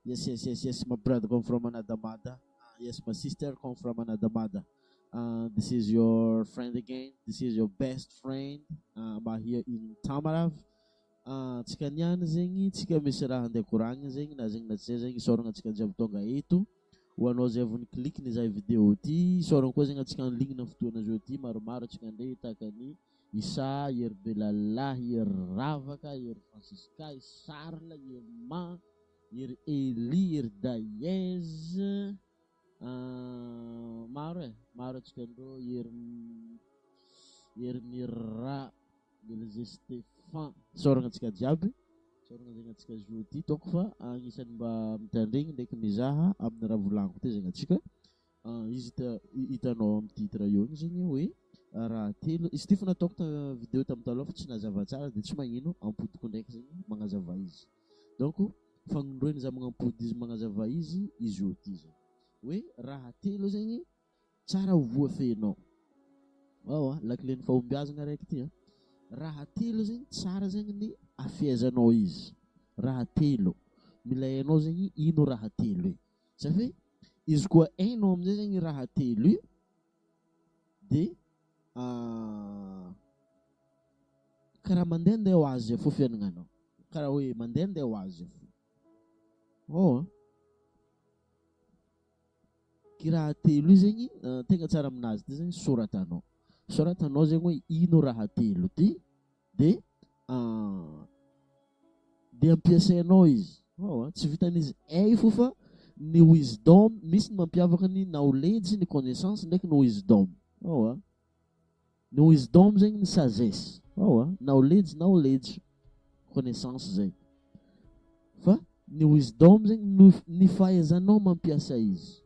Yes. My brother come from another mother. Yes, my sister come from another mother. This is your friend again. This is your best friend. But here in Tamarav. Tsika niany zegny tsika misy raha andeha koragna zegny na zegny na tsy zegny isaoragna antsika jiaby tonga eto ho anao zay vao nikliky nizaha vidéo ty isaoragna koa zegny antsika anlignina fotoana zao ty maromaro antsika andeha tahaka ny Isa, ery Belalahy, ery Ravaka, ery Francisca, ery Charles, ery Ma, ery Eli, ery Dayez, maro antsika andreo ery Mira, ery Stéphane, isaoragna antsika jiaby, isaoragna zegny antsika jour ty toko fa agnisan'ny mba mitandregny ndraiky mizaha amin'ny raha volagniko ty zegny antsika. Izy hitanao amin'ny titre io zegny hoe raha telo izy ty fa nataoko vidéo tamin'ny taloha fa tsy nazava tsara dia tsy magnino ampodiko ndraiky zegny magnazava izy. Donc fagnondroiny za magnampody izy magnazava izy io ty zegny hoe raha telo zegny tsara voafenao. Lakile ny fahombiazana raiky ty raha telo zegny tsara zegny ny afehazanao izy. Raha telo mila hainao zegny ino raha telo io satria izy koa hainao amin'izay zegny raha telo io dia karaha mandehandeha ho azy fo fiainagnanao, karaha hoe mandehandeha ho azy fo. Ki raha telo io zegny tegna tsara aminazy ty zegny soratanao zegny hoe ino raha telo ty dia ampiasainao izy. Tsy vitan'izy hay fo fa ny wisdom misy ny mampiavaka ny knowledge, ny connaissance ndraiky ny wisdom. Ny wisdom zegny ny sagesse. Knowledge, connaissance zay. Fa ny wisdom zegny ny fahaizanao mampiasa izy.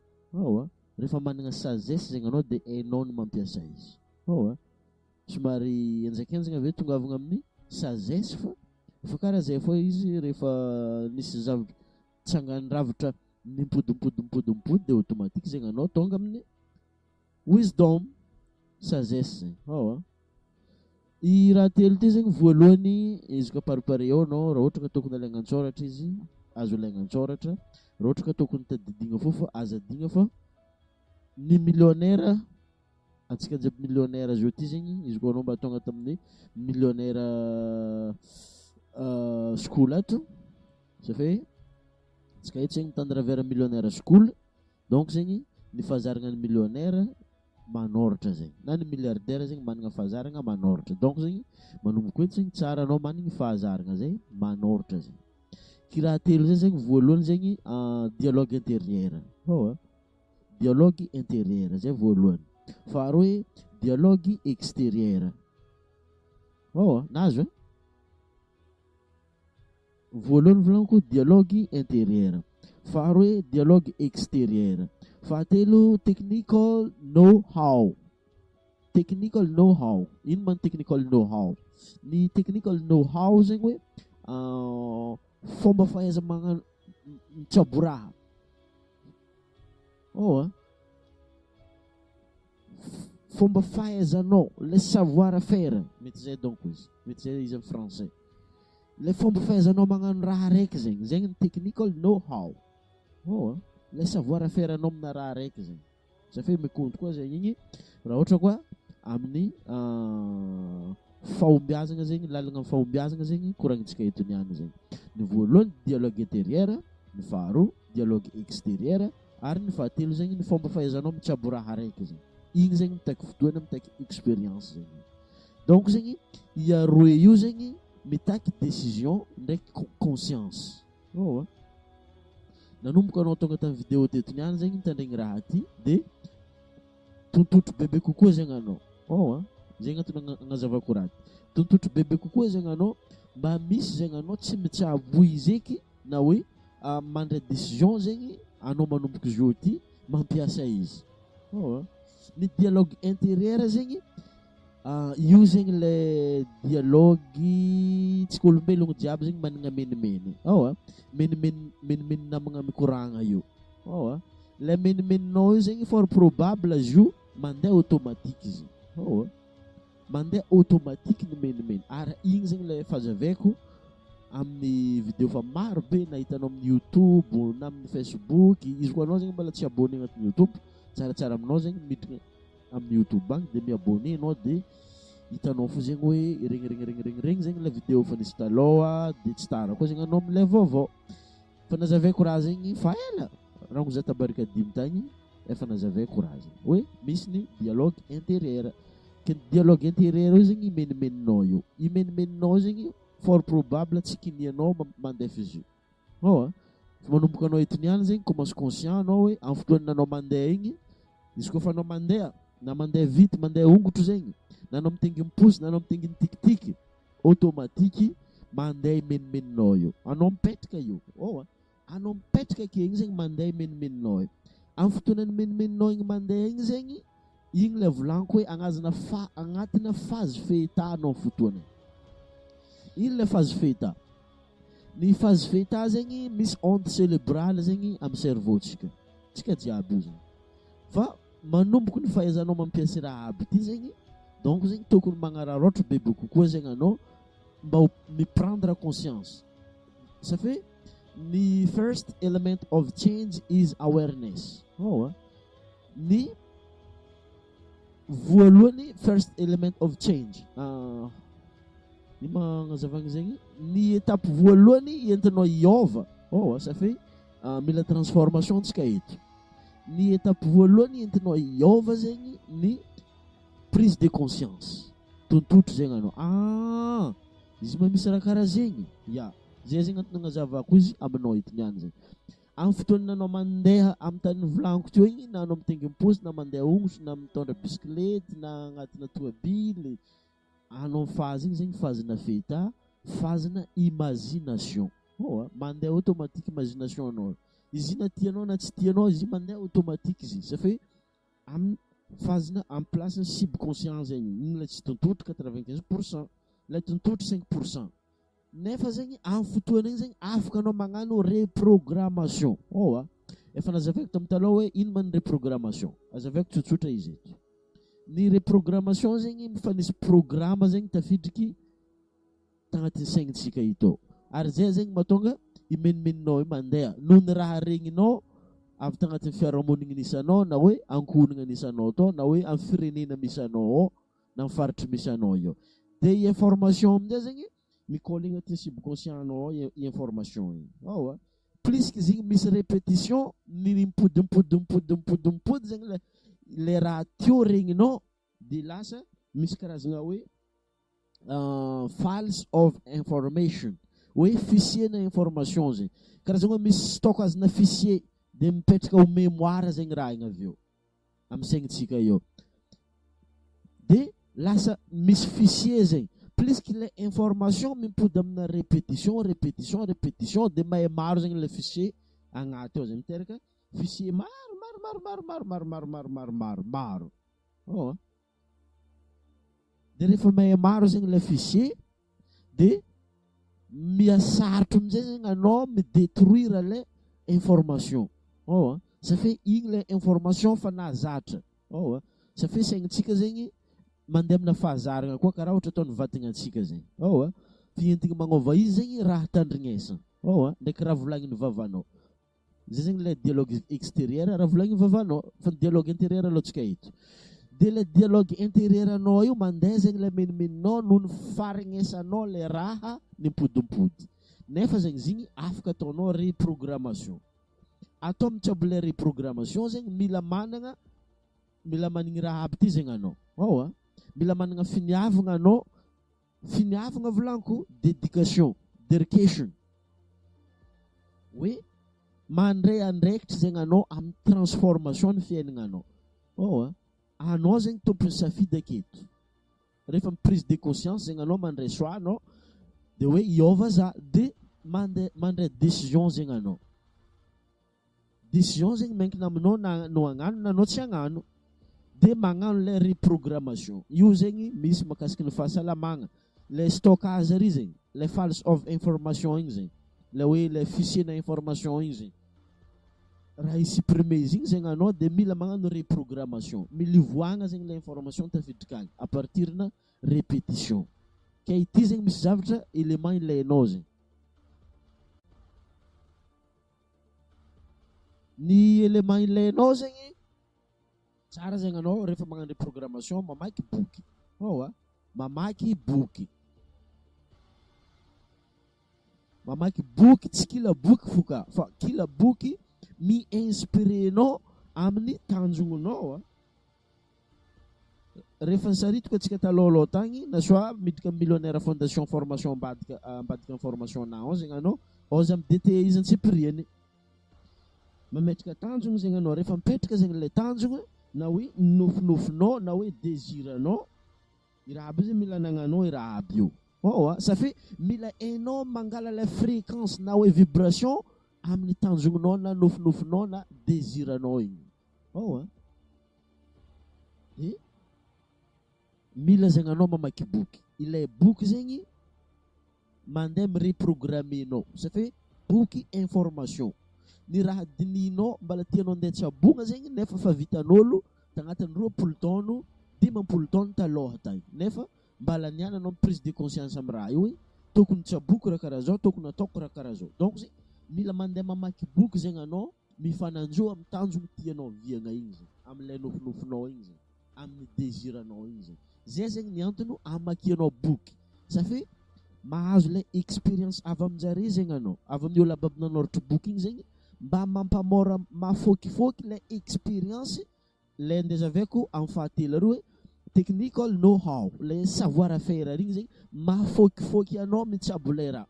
Rehefa manana sagesse zegny anao dia hainao ny mampiasa izy. Somary enjakenjagna ave tongavana amin'ny sagesse fa karaha zay fô izy rehefa nisy zavatra tsanganin-dravitra nimpodimpody dia automatique zegny anao tonga amin'ny wisdom, sagesse zegny. I raha telo ty zegny voalohany izy ka paripareo anao raha ohatra ka tokony alaigna an-tsoratra izy azo alaigna an-tsoratra, raha ohatra ka tokony tadidigna fô fa azo adigna fa ny millionnaire antsika jiaby millionnaire zao ty zegny izy koa anao mba tonga tamin'ny millionnaire school ato satria antsika eto zegny mitandra vers millionnaire school, donc zegny ny fahazarana ny millionnaire manoratra zegny na ny milliardaire zegny manana fahazarana manoratra, donc zegny manomboka eto zegny tsara anao manana fahazarana zay manoratra zegny. Ki raha telo zay zegny voalohany zegny dialogue intérieur. Dialogue intérieur zay voalohany. Faharoa dialogue extérieur. Nazo voalohany volaniko dialogue intérieur. Faharoa dialogue extérieur. Fahatelo technical know-how. Technical know-how. Ino man technical know-how? Ny technical know-how zegny hoe fomba fahaiza magnano mitsaboraha. Fomba fahaizanao, le savoir faire, mety zay donc izy, mety zay izy amin'ny français. Le fomba fahaizanao magnano raha raiky zegny, zegny ny technical know-how. Le savoir faire anao amina raha raiky zegny. Satria mikonto koa zay igny raha ohatra koa amin'ny fahombiazana zegny, lalana amin'ny fahombiazana zegny koragnitsika eto niany zegny. Ny voalohany dialogue intérieur, ny faharoa dialogue extérieur, ary ny fahatelo zegny ny fomba fahaizanao mitsabo raha raiky zegny. Igny zegny mitaky fotoana, mitaky expérience zegny. Donc zegny iaroe io zegny mitaky décision ndraiky conscience. Nanomboka anao tonga tamin'ny vidéo teto niany zegny mitandregny raha ty dia tontotro bebe kokoa zegny anao. Zegny antony agnazavako raha ty. Tontotro bebe kokoa zegny anao mba misy zegny anao tsy mitsabo izy eky na hoe mandray décision zegny anao manomboka jour ty mampiasa izy. Ny dialogue intérieur zegny io zegny le dialogue tsika olombelogno jiaby zegny manana menimeny. Menimeny namagna mikoragna io. Le menimeninao io zegny fort probable izy io mandeha automatique izy. Mandeha automatique ny menimeny. Ary igny zegny le fazavaiko amin'ny vidéo fa maro be na hitanao amin'ny YouTube na amin'ny Facebook. Izy koa anao zegny mbola tsy abonné agnatin'ny YouTube, tsaratsara aminao zegny miditra amin'ny YouTube agny de mi-abonné anao de hitanao fo zegny hoe regny zegny la vidéo fa nisy taloha de tsy tara koa zegny anao am'lay vaovao. Fa nazavaiko raha zegny fa ela rango za tabarika dimy tagny efa nazavaiko raha zegny hoe misy ny dialogue intérieur. Que dialogue intérieur io zegny imenimeninao io, imenimeninao zegny fort probable tsy kinianao mandefa izy io. Fa manomboka anao eto niany zegny commence conscient anao hoe amin'ny fotoana anao mandeha igny, izy koa fa anao mandeha na mandeha vite mandeha ongotro zegny na anao mitenginy pouce na anao mitenginy tikitiky, automatique mandeha imenimeninao io. Anao mipetraka io, anao mipetraka ake igny zegny mandeha imenimeninao io. Amin'ny fotoana imenimeninao igny mandeha igny zegny, igny le volaniko hoe agnatina phase feta anao fotoana. Ino le phase feta? Ny phase feta zegny misy onde cérébrale zegny amin'ny cerveau tsika jiaby io zegny. Fa manomboka ny fahaizanao mampiasa raha aby ty zegny, donc zegny tokony magnararaotra bebe kokoa zegny anao mba miprendre conscience. Ça fait the first element of change is awareness. Ny voalohany first element of change. Ny magnazavagna zegny ny étape voalohany entinao hiova. Ça fait mila transformation tsika eto. Ny étape voalohany entinao hiova zegny ny prise de conscience. Tontotro zegny anao. Izy misy raha karaha zegny. Zay zegny antony agnazavako izy aminao eto niany zegny. Amin'ny fotoana anao mandeha amin'ny tany volaniko teo igny, na anao mitenginy pouce na mandeha ongotro na mitondra bisikilety na agnatina tomobily, anao phase igny zegny phase-na feta, phase-na imagination. Mandeha automatique imagination anao. Izy na tianao na tsy tianao izy mandeha automatique izy. Ça fait amin'ny phase-na en place subconscient zegny. Igny le tsy tontotro 95%, le tontotro 5%. Nefa zegny amin'ny fotoana igny zegny afaka anao magnano reprogrammation. Efa nazavaiko tamin'ny taloha hoe ino man reprogrammation. Azavaiko tsotsotra izy eto. Ny reprogrammation zegny mifanisy programme zegny tafidriky tagnatin'ny saignintsika ito. Ary zay zegny mahatonga imenimeninao io mandeha. Noho ny raha regninao avy tagnatin'ny fiarahamonigny nisy anao, na hoe ankohonana nisy anao tao, na hoe amin'ny firenena misy anao na amin'ny faritry misy anao io. De information amin'izay zegny mikoly agnatin'ny subconscient anao information igny. Plus que zegny misy répétition, ny mipody zegny le raha teo regninao de lasa misy karazagna hoe files of information, hoe fichier na information zegny. Karazagna hoe misy stock azona fichier de mipetraka ho mémoire zegny raha igny avy eo amin'ny saignintsika io. De lasa misy fichier zegny. Plus que les informations mipody amina répétition de mahay maro zegny le fichier agnaty ao zegny miteraka fichier maro. De rehefa mahay maro zegny le fichier de miasarotro amin'izay zegny anao midétruire le information. Ça fait igny le information fa nahazatra. Ça fait saignintsika zegny mandeha amina fahazarana koa karaha ohatra ataon'ny vatagnatsika zegny. Fientigny magnova izy zegny raha tandrignesa. Ndraiky raha volagnin'ny vavanao. Zay zegny le dialogue extérieur raha volagnin'ny vavanao. Fa ny dialogue intérieur aloha tsika eto. De le dialogue intérieur anao io mandeha zegny le menimeninao noho ny faregnesanao le raha nimpodimpody. Nefa zegny zigny afaka ataonao reprogrammation. Atao mitsabo le reprogrammation zegny mila managna raha aby ty zegny anao. Mila managna finiavagna anao. Finiavagna volaniko dedication, dedication. Hoe mandray andraikitra zegny anao amin'ny transformation ny fiaignananao. Anao zegny tompony safidy aketo. Rehefa prise de conscience zegny anao mandray choix anao de hoe hiova za de mandray décision zegny anao. Décision zegny miankina aminao no agnano na anao tsy agnano. De magnano le reprogrammation. Io zegny misy makasiky ny fahasalamagna. Le stockage ry zegny, le files of information igny zegny. Le hoe le fichier na information igny zegny. Raha isupprimer izy igny zegny anao de mila magnano reprogrammation. Milivoagna zegny le information tafidrikagny à partir na répétition. Ke ity zegny misy zavatra élément ilainao zegny. Ny élément ilainao zegny tsara zegny anao rehefa magnano programmation mamaky boky. Mamaky boky. Mamaky boky tsy kila boky foka fa kila boky mi-inspirenao amin'ny tanjognonao. Rehefa nisaritako antsika taloha tagny na soit midika millionnaire fondation formation ambadika information nao zegny anao ozy amin'ny DTE izy Antsipiriany. Mametraka tanjogno zegny anao rehefa mipetraka zegny le tanjogno na hoe nofinofinao na hoe désiranao i raha aby zegny mila anagnanao i raha aby io. Safi mila hainao mangala la fréquence na hoe vibration amin'ny tanjognonao na nofinofinao na désiranao igny. Mila zegny anao mamaky boky. Ilay boky zegny mandeha mireprogramenao. Safi boky information. Ny raha dininao mbala tianao andeha tsabogna zegny nefa fa vitan'olo tagnatin'ny 20 taona 15 taona taloha tagny. Nefa mbala niananao prise de conscience amin'ny raha io hoe tokony tsaboko raha karaha zao, tokony ataoko raha karaha zao. Donc zegny mila mandeha mamaky boky zegny anao mifananjo amin'ny tanjogno tianao viagna igny zegny, amin'ilay nofinofinao igny zegny, amin'ny désiranao igny zegny. Zay zegny ny antony amakianao boky. Safi mahazo le expérience avy aminjare zegny anao, avy amin'ny olo aby nanoratra boky igny zegny mba mampamora mafokifoky le expérience le andezaveko amin'ny fahatelo ary hoe technical know-how, le savoir faire regny zegny mafokifoky anao mitsabo le raha.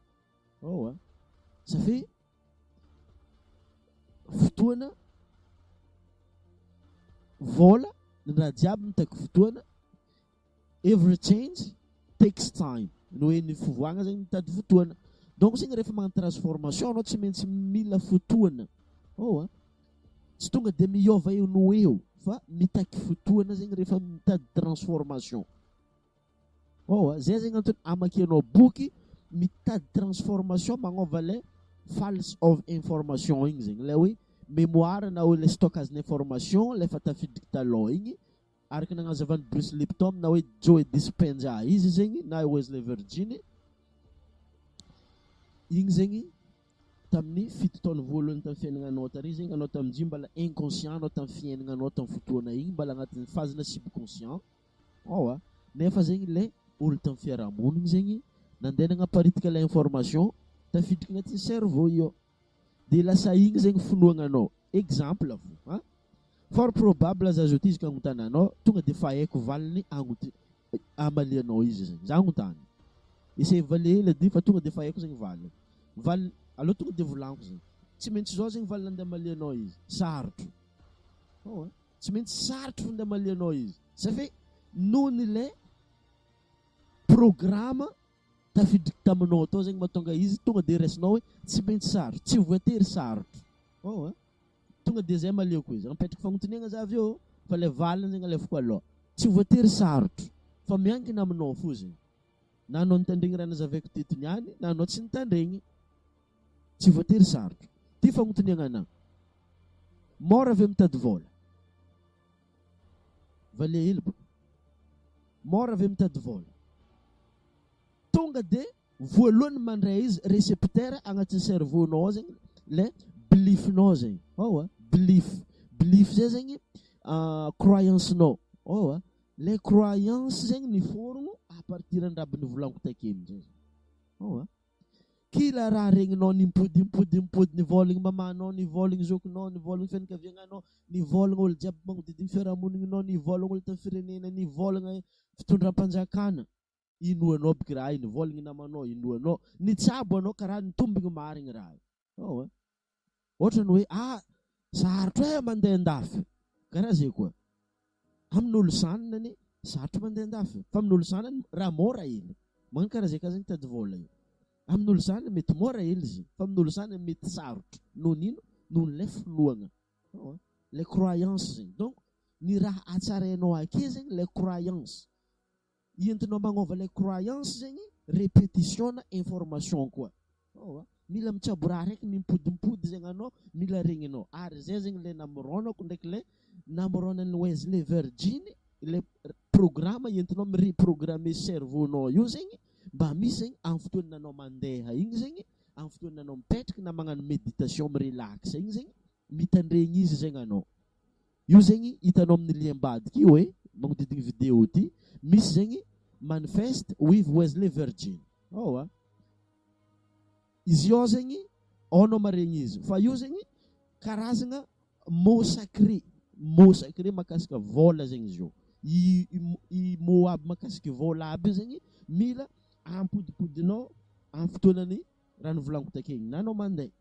Safi fotoana vola ny raha jiaby mitaky fotoana. Every change takes time. Noe ny fivoagna zegny mitady fotoana. Donc zegny rehefa magnano transformation anao tsy maintsy mila fotoana. Tsy tonga de miova eo no eo fa mitaky fotoana zegny rehefa mitady transformation. Zay zegny antony amakianao boky mitady transformation magnova le false of information igny zegny. Le hoe mémoire na hoe le stockage d'information le fa tafidriky taloha igny. Araka nagnazavany Bruce Lipton na hoe Joe Dispenza izy zegny na Wesley Virginie igny zegny tamin'ny fito taona voalohany tamin'ny fiainagnanao tary zegny anao tamin'izay mbala inconscient anao tamin'ny fiainagnanao tamin'ny fotoana igny mbala agnatin'ny phase-na subconscient. Nefa zegny le olo tamin'ny fiarahamonigny zegny nandeha nagnaparitika la information tafidriky agnatin'ny cerveau io de lasa igny zegny finoagnanao. Exemple fo fort probable aza azo izy ka agnotananao tonga de fa haiko valiny amalianao izy zegny. Za agnontany. Essaye valer le dit fa tonga de fa haiko zegny valiny. Valiny aloha tonga de volaniko zegny. Tsy maintsy zao zegny valiny andeha amalianao izy. Sarotro. Tsy maintsy sarotro andeha amalianao izy. Safi nohony le programme tafidriky taminao tao zegny mahatonga izy tonga de raisinao hoe tsy maintsy sarotro, tsy voatery sarotro. Tonga de zay maliako izy. Mipetraka fagnotaniagna za avy eo fa le valiny zegny alefako aloha. Tsy voatery sarotro fa miankina aminao fo zegny. Na anao nitandregny raha nazavaiko teto niany na anao tsy nitandregny. Tsy voatery sarotro. Ty fagnotaniagna anahy. Mora avy mitady vola. Valia hely bo. Mora avy mitady vola. Tonga de voalohany mandray izy récepteur agnatin'ny cerveau-nao zegny le belief-nao zegny. Belief zay zegny croyance-nao. Le croyance zegny niforogno à partir andraby nivolaniko takeny zay. Kila raha regninao nimpody nivoligny mamanao, nivoligny zokinao, nivoligny fianakaviagnanao, nivoligny olo jiaby magnodidiny fiarahamoningnao, nivoligny olo tamin'ny firenena, nivoligny fitondram-panjakana. Inoanao biky raha iny, nivoligny namanao, inoanao. Nitsabo anao karaha nitombigny marigny raha. Ohatra ny hoe sarotro mandeha andafy. Karaha zay koa. Amin'olo sanany sarotro mandeha andafy. Fa amin'olo sanany raha mora hely. Magnano karaha zay ka zegny tady vola io. Amin'olo sanany mety mora hely izy. Fa amin'olo sanany mety sarotro. Nohon'ino? Nohon'ilay finoagna. Le croyance zegny. Donc ny raha atsarainao ake zegny le croyance. Entinao magnova le croyance zegny répétition na information koa. Mila mitsabo raha raiky mimpodimpody zegny anao, mila regninao. Ary zay zegny le namoronako ndraiky le namoronan'ny Wesley Virginie le programme entinao mireprogrammer cerveau-nao io zegny mba misy zegny amin'ny fotoana anao mandeha igny zegny, amin'ny fotoana anao mipetraka na magnano méditation mirelaxa igny zegny mitandregny izy zegny anao. Io zegny hitanao amin'ny liam-badiky io magnodidigny vidéo ty, misy zegny manifest with Wesley Virgin. Izy io zegny anao maregny izy. Fa io zegny karazagna mot sacré makasika vôla zegny izy io. I mot aby makasika vôla aby zegny mila ampodipodinao amin'ny fotoanany raha novolagniko takegny. Na anao mandeha,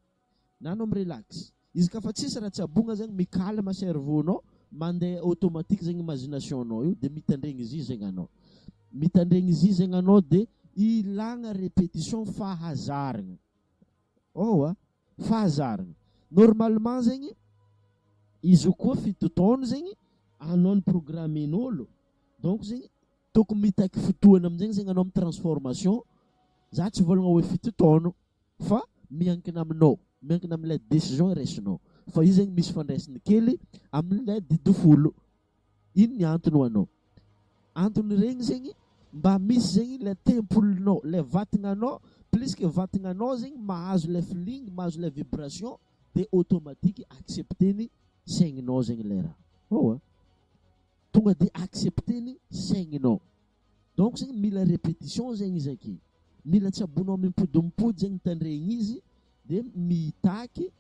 na anao mirelax. Izy ka fa tsisy raha tsabogna zegny mikalma cerveau-nao, mandeha automatique zegny imagination-nao io dia mitandregny izy zegny anao. Mitandregny izy zegny anao dia ilagna répétition fahazaragna. Fahazaragna. Normalement zegny izy koa 7 taona zegny anao ny programmen'olo. Donc zegny tokony mitaky fotoana amin'izegny zegny anao amin'ny transformation. Za tsy volagna hoe 7 taona fa miankina aminao, miankina amin'ilay décision raisinao. Fa izy zegny misy fandraisany kely amin'ilay didifolo. Ino ny antony ho anao? Antony regny zegny mba misy zegny le tempolinao, le vatagnanao, plus que vatagnanao zegny mahazo le feeling, mahazo le vibration, dia automatique accepteny saigninao zegny le raha. Tonga dia accepteny saigninao. Donc zegny mila répétition zegny izy aky. Mila tsy abonao mimpodimpody zegny tandregny izy dia mitaky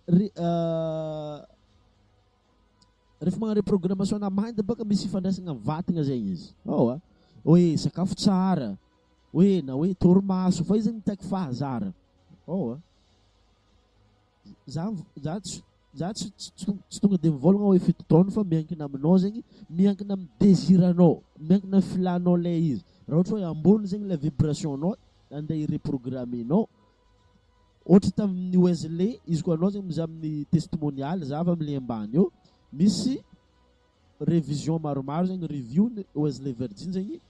rehefa magnano reprogrammation na mind baka misy ifandraisana vatagna zegny izy. Hoe sakafo tsara, hoe na hoe torimaso, fa izy zegny mitaky fahazara. Za tsy tonga dia mivolagna hoe 7 taona fa miankina aminao zegny, miankina amin'ny désiranao, miankina amin'ny filanao le izy. Raha ohatra hoe ambony zegny le vibration-nao andeha ireprogrammenao. Ohatra tamin'ny Wesley, izy koa anao zegny mizaha amin'ny testimonial, za avy amin'ny ambany eo, misy révision maromaro zegny review Wesley Virgin zegny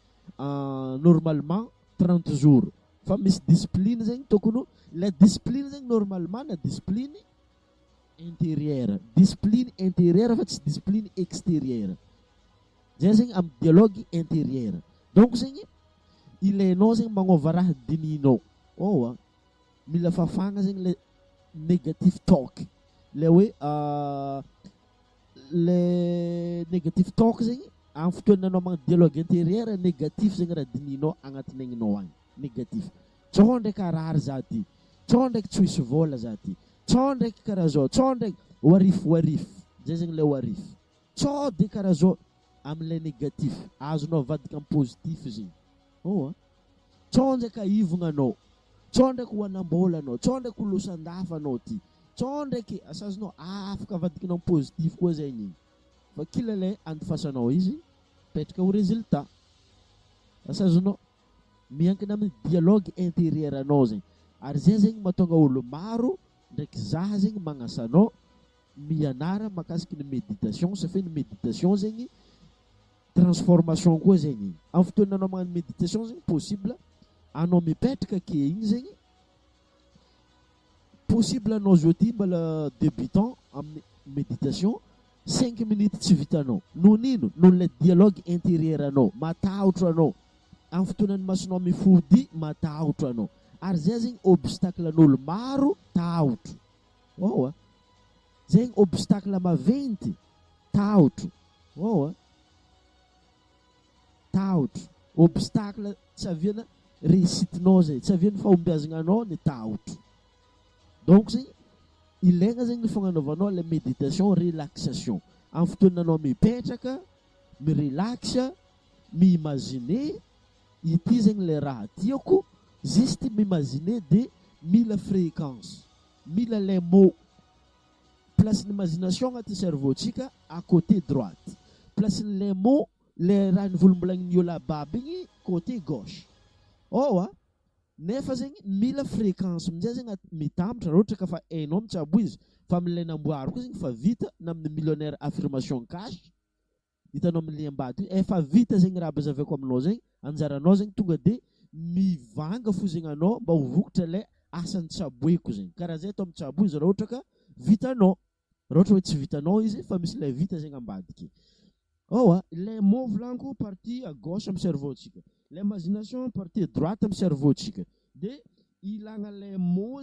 normalement 30 jours. Fa misy discipline zegny tokony, la discipline zegny normalement na discipline intérieure. Discipline intérieure fa tsy discipline extérieure. Zay zegny amin'ny dialogue intérieur. Donc zegny ilainao zegny magnova raha dinihinao. Mila fafagna zegny le negative talk. Le hoe le negative talk zegny amin'ny fotoananao magnano dialogue intérieur, négatif zegny raha dinihinao agnatin'ny aigninao agny. Négatif. Tsao ndraiky arary za ty, tsao ndraiky tsy hisy vôla za ty, tsao ndraiky karaha zao, tsao ndraiky warif. Zay zegny le warif. Tsao dia karaha zao amin'ilay négatif. Azonao vadika amin'ny positif zegny. Tsao ndraiky aivogna anao, tsao ndraiky hoanam-bola anao, tsao ndraiky holosan-dafa anao ty, tsao ndraiky asazonao afaka avadikinao amin'ny positif koa zegny igny. Fa kila lay andifasanao izy petraka ho résultat. Asazonao miankina amin'ny dialogue intérieur anao zegny. Ary zay zegny mahatonga olo maro ndraiky zaha zegny magnasanao mianara makasiky ny méditation. Satria ny méditation zegny transformation koa zegny. Amin'ny fotoana anao magnano méditation zegny possible anao mipetraka ake igny zegny. Possible anao zao ty mbala débutant amin'ny méditation 5 minutes tsy vitanao. Noho nino? Noho le dialogue intérieur anao, matahotra anao. Amin'ny fotoanany masonao mifody, matahotra anao. Ary zay zegny obstacle an'olo maro tahotro. Zegny obstacle maventy tahotro. Tahotro. Obstacle tsy aviana réussitinao zay, tsy aviana fahombiazagnanao ny tahotro. Donc zegny ilaigna zegny fagnanaovanao la méditation relaxation. Amin'ny fotoananao mipetraka, mirelaxa, mi-imaginer, ity zegny le raha tiako, juste mi-imaginer dia mila fréquence, mila les mots. Place l'imagination agnaty cerveau-tsika à côté droite. Place les mots, le raha nivolombolagnin'ny olo ababy igny côté gauche. Nefa zegny mila fréquence amin'izay zegny mitambatra. Raha ohatra ka fa hainao mitsabo izy, fa amin'ilay namboariko zegny fa vita na amin'ny millionnaire affirmation cash, hitanao amin'ny liam-bady efa vita zegny raha bazavako aminao zegny. Anjaranao zegny tonga dia mivanga fo zegny anao mba ho vokotra ilay asan'ny tsaboeko zegny. Karaha zay atao amin'ny tsabo izy raha ohatra ka vitanao. Raha ohatra hoe tsy vitanao izy fa misy ilay vita zegny ambadiky. Les mots volaniko partie à gauche amin'ny cerveau-tsika, l'imagination partie droite amin'ny cerveau-tsika. Dia ilagna les mots